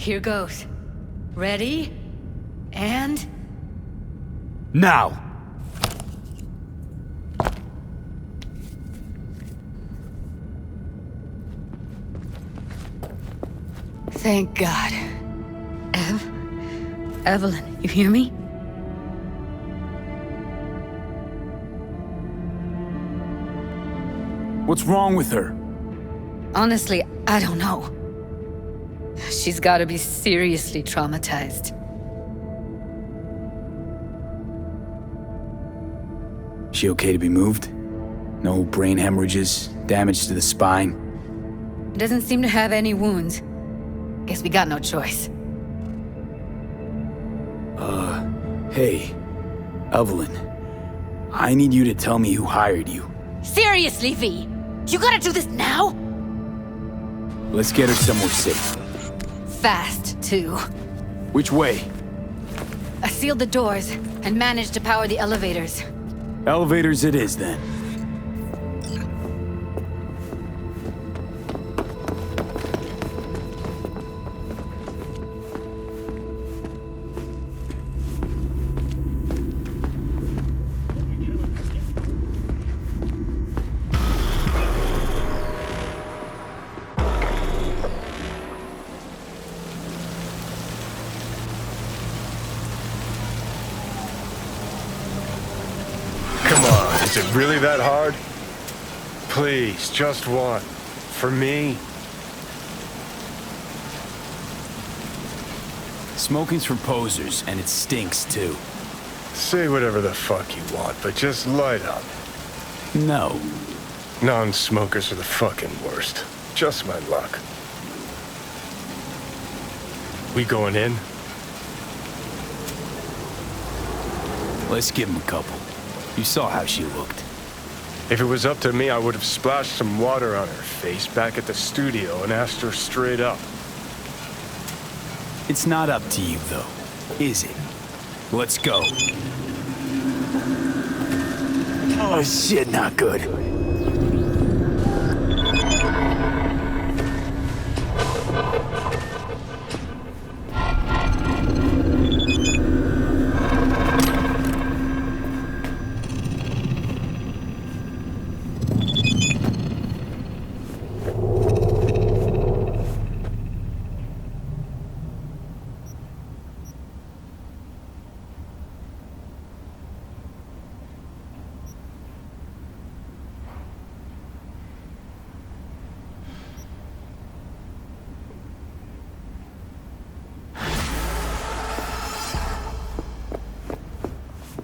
Here goes. Ready? And... Now! Thank God. Evelyn, you hear me? What's wrong with her? Honestly, I don't know. She's gotta be seriously traumatized. She okay to be moved? No brain hemorrhages, damage to the spine? Doesn't seem to have any wounds. Guess we got no choice. Hey, Evelyn. I need you to tell me who hired you. Seriously, V? You gotta do this now? Let's get her somewhere safe. Fast, too. Which way? I sealed the doors and managed to power the elevators. Elevators it is, then. Come on, is it really that hard? Please, just one. For me? Smoking's for posers, and it stinks, too. Say whatever the fuck you want, but just light up. No. Non-smokers are the fucking worst. Just my luck. We going in? Let's give him a couple. You saw how she looked. If it was up to me, I would have splashed some water on her face back at the studio and asked her straight up. It's not up to you, though, is it? Let's go. Oh, shit, not good.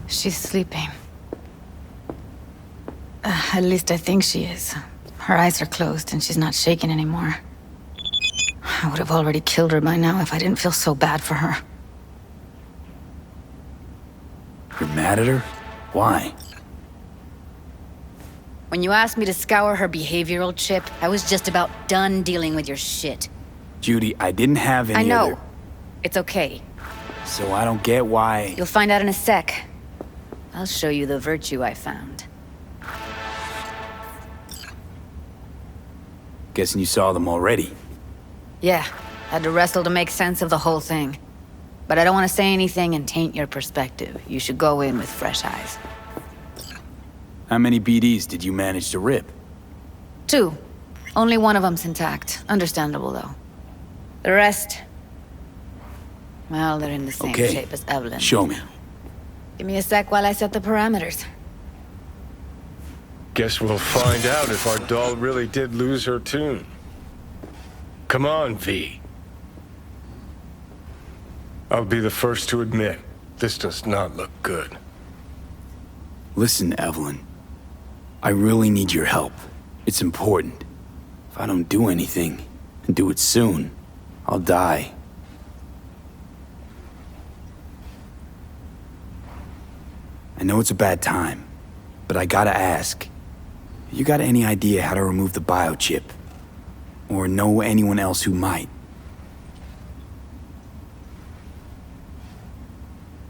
She's sleeping. At least I think she is. Her eyes are closed and she's not shaking anymore. I would have already killed her by now if I didn't feel so bad for her. You're mad at her? Why? When you asked me to scour her behavioral chip, I was just about done dealing with your shit. Judy, I didn't have any I know. other... It's okay. So I don't get why... You'll find out in a sec. I'll show you the virtue I found. Guessing you saw them already. Yeah, had to wrestle to make sense of the whole thing. But I don't want to say anything and taint your perspective. You should go in with fresh eyes. How many BDs did you manage to rip? 2. Only one of them's intact. Understandable, though. The rest... well, they're in the same shape as Evelyn. Show me. Give me a sec while I set the parameters. Guess we'll find out if our doll really did lose her tune. Come on, V. I'll be the first to admit, this does not look good. Listen, Evelyn. I really need your help. It's important. If I don't do anything, and do it soon, I'll die. I know it's a bad time, but I gotta ask. You got any idea how to remove the biochip? Or know anyone else who might?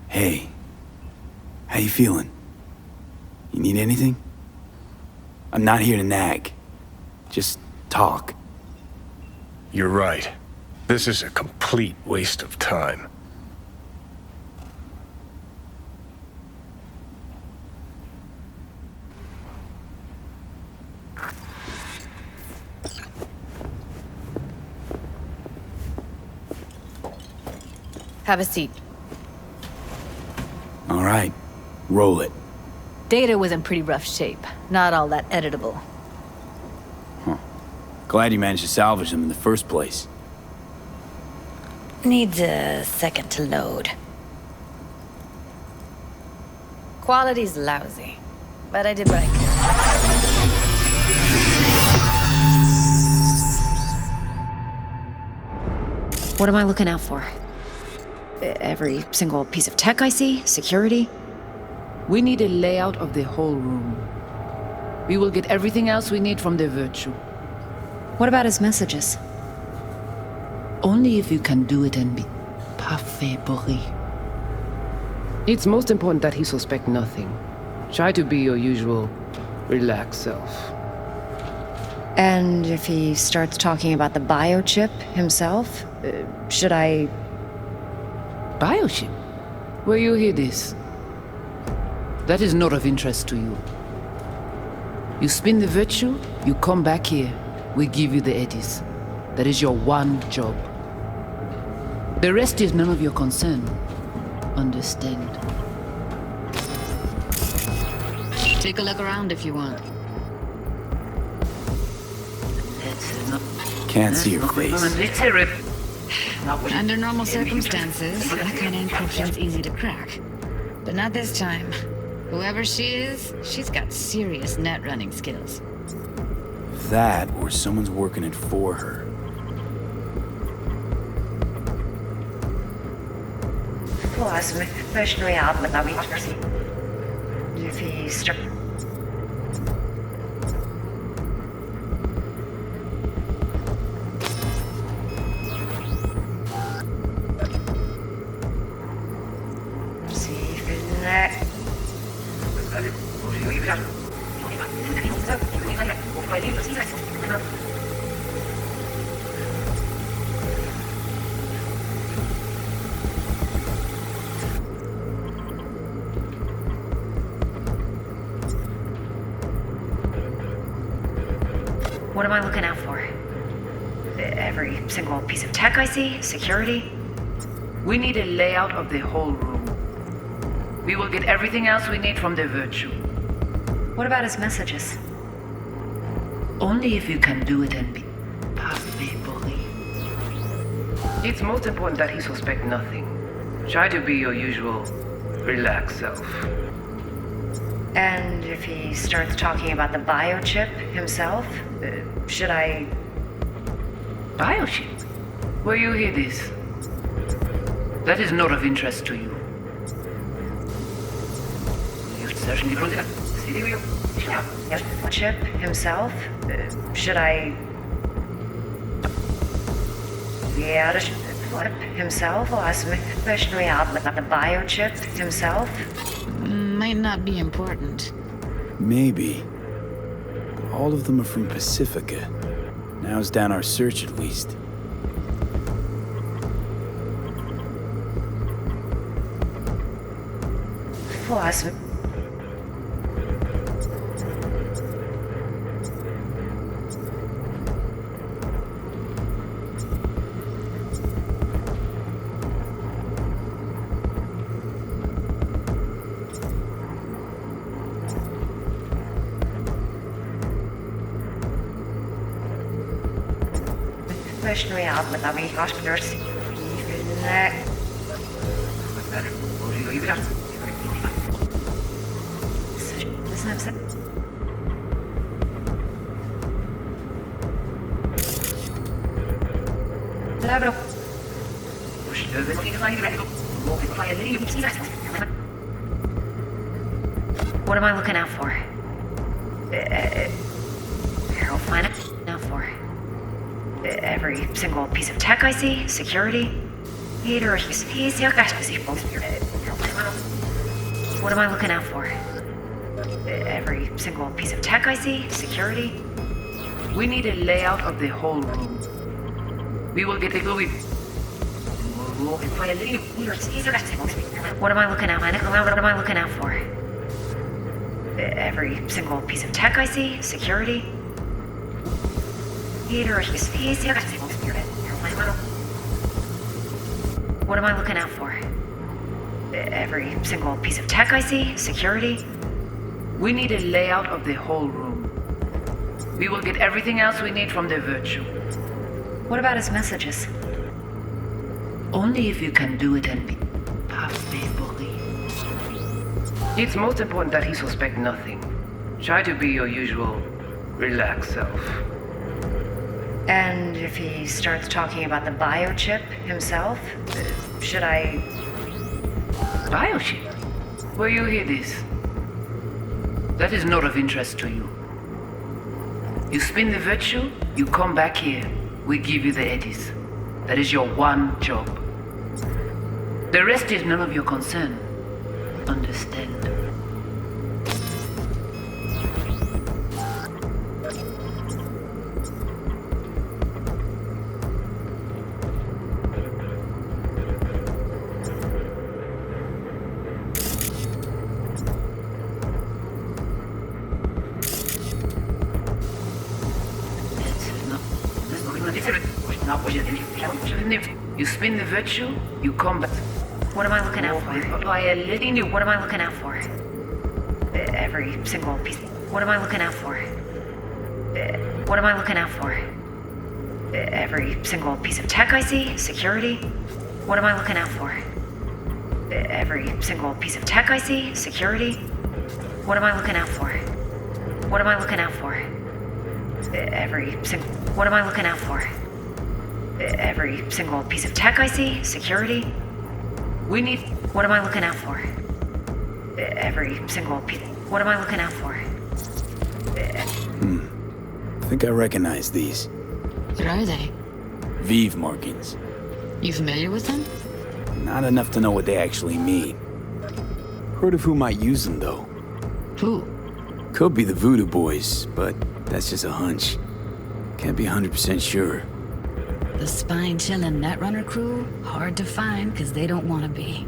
Hey, how you feeling? You need anything? I'm not here to nag. Just talk. You're right. This is a complete waste of time. Have a seat. All right, roll it. Data was in pretty rough shape. Not all that editable. Glad you managed to salvage them in the first place. Needs a second to load. Quality's lousy, but I did what I could. What am I looking out for? Every single piece of tech I see? Security? We need a layout of the whole room. We will get everything else we need from the Virtue. What about his messages? Only if you can do it and be parfait bourré. It's most important that he suspect nothing. Try to be your usual, relaxed self. And if he starts talking about the biochip himself, should I... Biochip? Where you hear this? That is not of interest to you. You spin the Virtue, you come back here, we give you the eddies. That is your one job. The rest is none of your concern. Understand? Take a look around if you want. Can't see your face. Under normal circumstances, that kind of encryption's easy to crack. But not this time. Whoever she is, she's got serious net running skills. That, or someone's working it for her. If he starts... What am I looking out for? Every single piece of tech I see? Security? We need a layout of the whole room. We will get everything else we need from the Virtue. What about his messages? Only if you can do it and be parfait bourré. It's most important that he suspect nothing. Try to be your usual, relaxed self. And if he starts talking about the biochip himself, should I... Biochip? Where you hear this? That is not of interest to you. Chip himself? Should I... himself? Especially about the biochip himself? Might not be important. Maybe. All of them are from Pacifica. Now's down our search at least. Especially out with the hospitals. What am I looking out for? I'll find it now for. Every single piece of tech I see? Security? What am I looking out for? Every single piece of tech I see? Security? We need a layout of the whole room. We will get it. What am I looking at? What am I looking out for? Every single piece of tech I see? Security? What am I looking out for? Every single piece of tech I see? Security? We need a layout of the whole room. We will get everything else we need from the virtue. What about his messages? Only if you can do it and be faithfully. It's most important that he suspect nothing. Try to be your usual, relaxed self. And if he starts talking about the biochip himself, should I... Biochip? Where you hear this? That is not of interest to you. You spin the virtue, you come back here. We give you the eddies. That is your one job. The rest is none of your concern. Understand? You spin the virtue, you come back. What am I looking out for? What am I looking out for? Every single piece. What am I looking out for? What am I looking out for? Every single piece of tech I see? Security? What am I looking out for? Every single piece of tech I see? Security? What am I looking out for? What am I looking out for? What am I looking out for? Every single piece of tech I see? Security? We need... What am I looking out for? Every single piece... What am I looking out for? I think I recognize these. What are they? Vive markings. You familiar with them? Not enough to know what they actually mean. Heard of who might use them, though. Who? Could be the Voodoo Boys, but that's just a hunch. Can't be 100% sure. The spine-chilling Netrunner crew? Hard to find, because they don't want to be.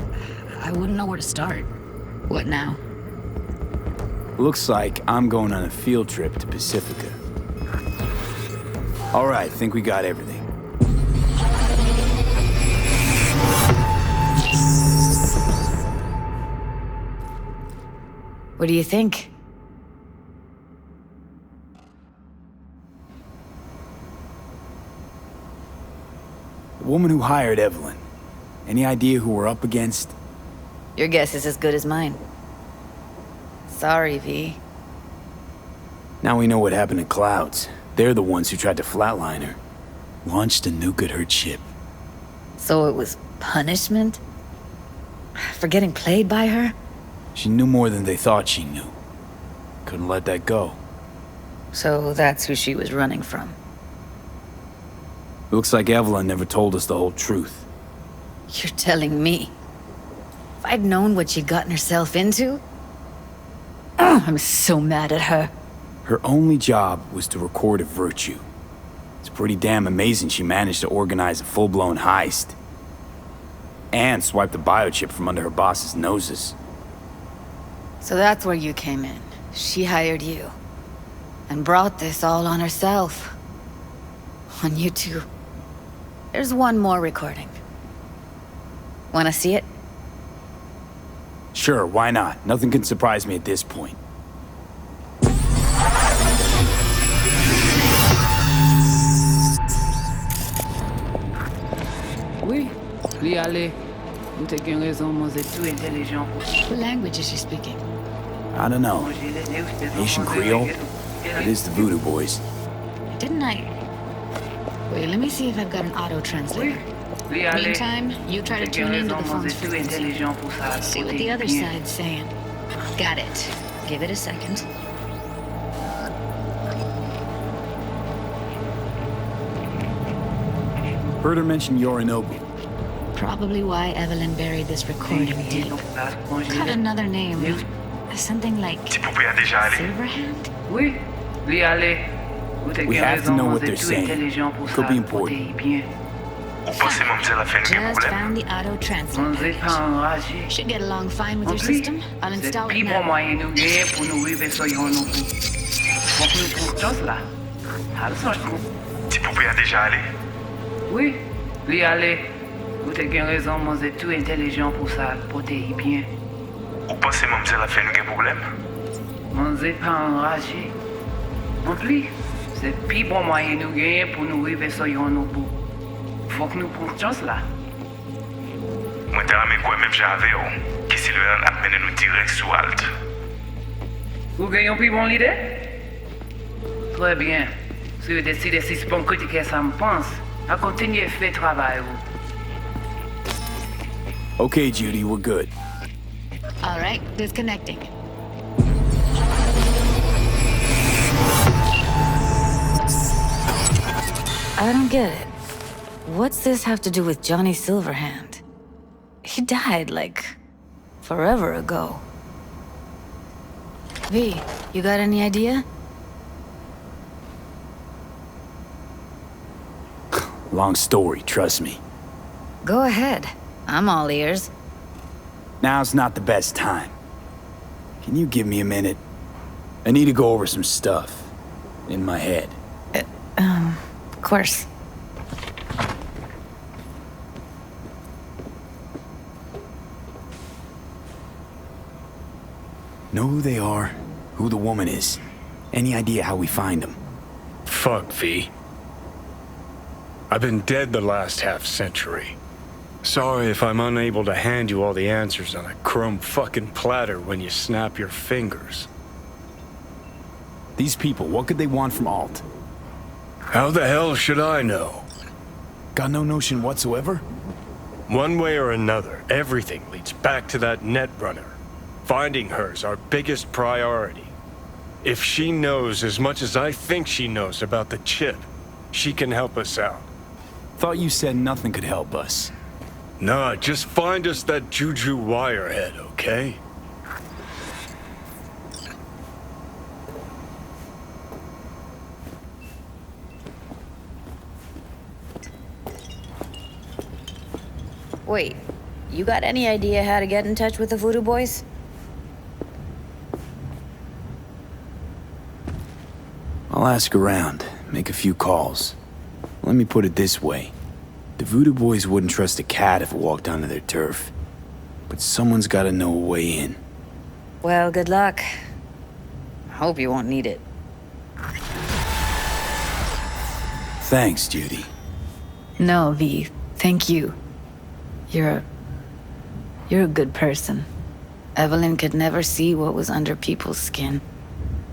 I wouldn't know where to start. What now? Looks like I'm going on a field trip to Pacifica. All right, think we got everything. What do you think? The woman who hired Evelyn. Any idea who we're up against? Your guess is as good as mine. Sorry, V. Now we know what happened to Clouds. They're the ones who tried to flatline her. Launched a nuke at her ship. So it was punishment? For getting played by her? She knew more than they thought she knew. Couldn't let that go. So that's who she was running from. Looks like Evelyn never told us the whole truth. You're telling me? If I'd known what she'd gotten herself into? Oh, I'm so mad at her. Her only job was to record a virtue. It's pretty damn amazing she managed to organize a full-blown heist. And swipe the biochip from under her boss's noses. So that's where you came in. She hired you. And brought this all on herself. On you two. There's one more recording. Wanna see it? Sure, why not? Nothing can surprise me at this point. Oui, lui aller. Vous t'avez raison, moi c'est tout intelligent. What language is she speaking? I don't know. Haitian Creole? It is the Voodoo Boys. Didn't I? Wait, let me see if I've got an auto-translator. Meantime, you try to tune into the phone's frequency. See what the other side's saying. Got it. Give it a second. Heard her mention Yorinobu. Probably why Evelyn buried this recording deep. Got another name. Something like Silverhand? Oui, lui aller. We have to know what they're saying. Could be important. Ou pensez mon la fait un Just problème? found the auto transfer On n'est pas enragé. Should get along fine with En your plus, system. I'll c'est install plus it bon now. moyen nous gagner pour nous arriver sur yon non plus. Faut que nous trouvions chance là. Attention. Si vous pouvez déjà aller. Oui, lui aller. Vous avez raison, moi c'est tout intelligent pour ça, protéger bien. Ou pensez mon la fait un problème? On n'est pas enragé. En plus, c'est plus bon moyen nous gagner pour nous arriver sur yon non plus. Faut que nous prenions chance là. Moi, t'as ramé quoi même j'avais, oh. Qui Sylvain a mené nous direct sous Alt. Vous gagnez plus bon l'idée? Très bien. Si vous décidez si c'est bon que ça me pense, à continuer à faire travail. Okay, Judy, we're good. All right, disconnecting. I don't get it. What's this have to do with Johnny Silverhand? He died, like, forever ago. V, you got any idea? Long story, trust me. Go ahead. I'm all ears. Now's not the best time. Can you give me a minute? I need to go over some stuff in my head. Of course. Know who they are, who the woman is. Any idea how we find them? Fuck, V. I've been dead the last half-century. Sorry if I'm unable to hand you all the answers on a chrome fucking platter when you snap your fingers. These people, what could they want from Alt? How the hell should I know? Got no notion whatsoever? One way or another, everything leads back to that netrunner. Finding her's our biggest priority. If she knows as much as I think she knows about the chip, she can help us out. Thought you said nothing could help us. Nah, just find us that Juju wirehead, okay? Wait, you got any idea how to get in touch with the Voodoo Boys? I'll ask around, make a few calls. Let me put it this way. The Voodoo Boys wouldn't trust a cat if it walked onto their turf. But someone's gotta know a way in. Well, good luck. Hope you won't need it. Thanks, Judy. No, V. Thank you. You're a good person. Evelyn could never see what was under people's skin.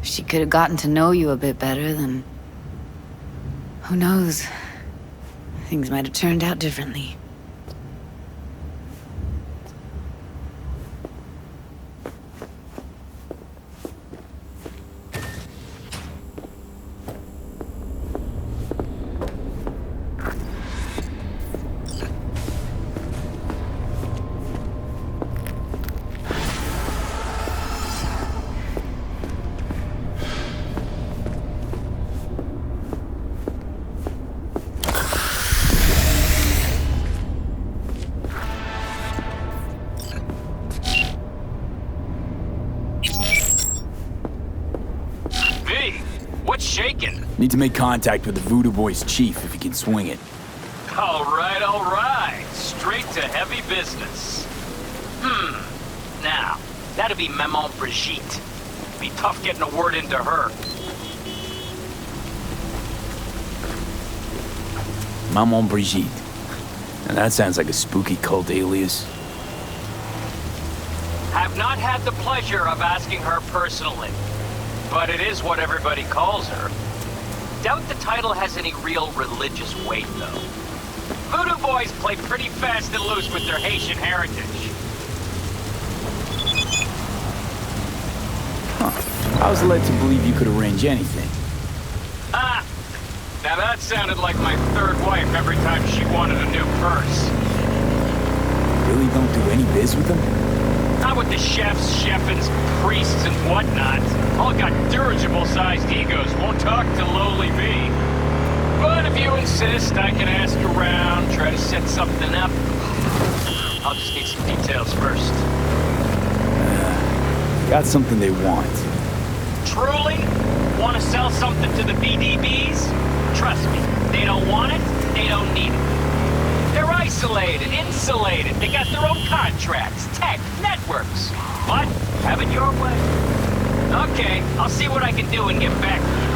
If she could have gotten to know you a bit better, then... who knows? Things might have turned out differently. Need to make contact with the Voodoo Boys chief if he can swing it. All right. Straight to heavy business. Now, that'd be Maman Brigitte. Be tough getting a word into her. Maman Brigitte. Now that sounds like a spooky cult alias. Have not had the pleasure of asking her personally, but it is what everybody calls her. Doubt the title has any real religious weight, though. Voodoo Boys play pretty fast and loose with their Haitian heritage. I was led to believe you could arrange anything. Now that sounded like my third wife every time she wanted a new purse. Really don't do any biz with them? Not with the chefs, chefins, priests, and whatnot. All got dirigible-sized egos, won't talk to lowly V. But if you insist, I can ask around, try to set something up. I'll just need some details first. Got something they want. Truly? Want to sell something to the BDBs? Trust me, they don't want it, they don't need it. They're isolated, insulated, they got their own contracts, tech, networks. But, have it your way. Okay, I'll see what I can do and get back to you.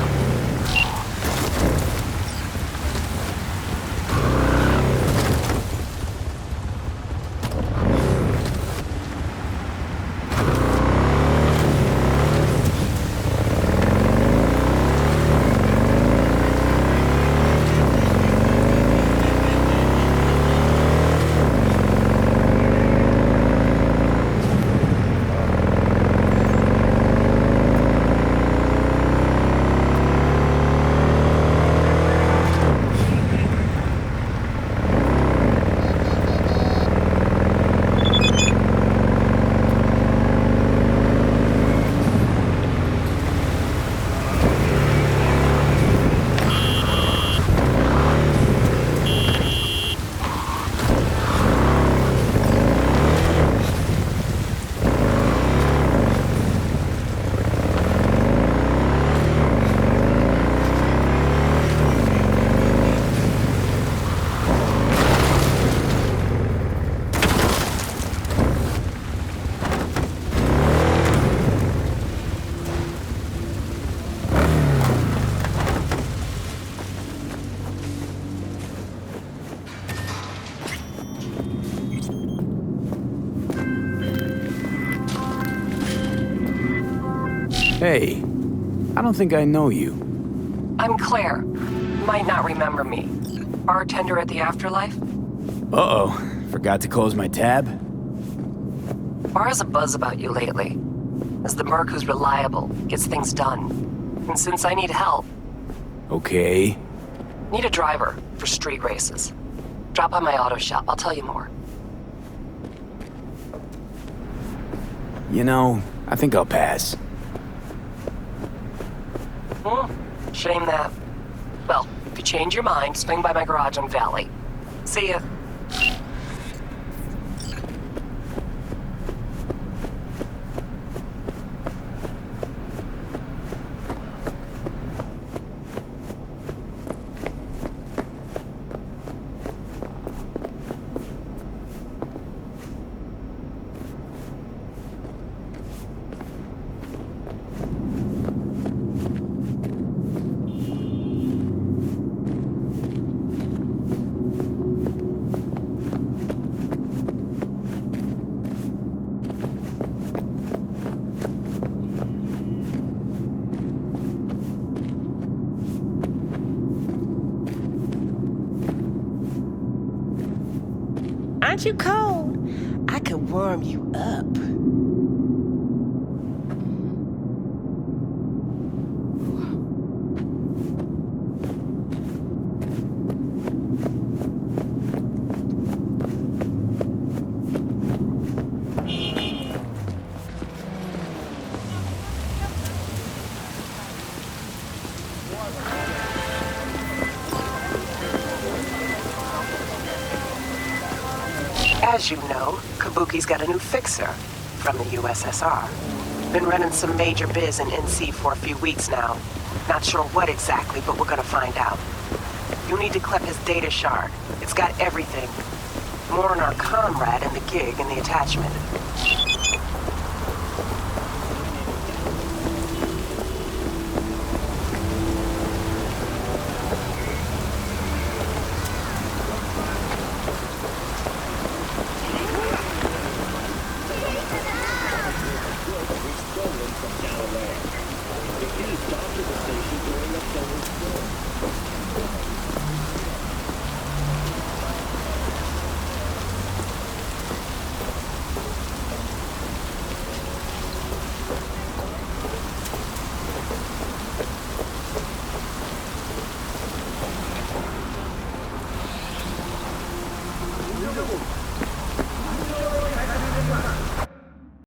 Hey, I don't think I know you. I'm Claire. Might not remember me. Bartender at the Afterlife? Uh-oh, forgot to close my tab? Bar has a buzz about you lately. As the merc who's reliable, gets things done. And since I need help... Okay. Need a driver for street races. Drop by my auto shop, I'll tell you more. You know, I think I'll pass. Shame that. Well, if you change your mind, swing by my garage on Valley. See ya. Aren't you cold? I could warm you up. As you know, Kabuki's got a new fixer from the USSR. Been running some major biz in NC for a few weeks now. Not sure what exactly, but we're gonna find out. You need to clip his data shard. It's got everything. More on our comrade and the gig in the attachment.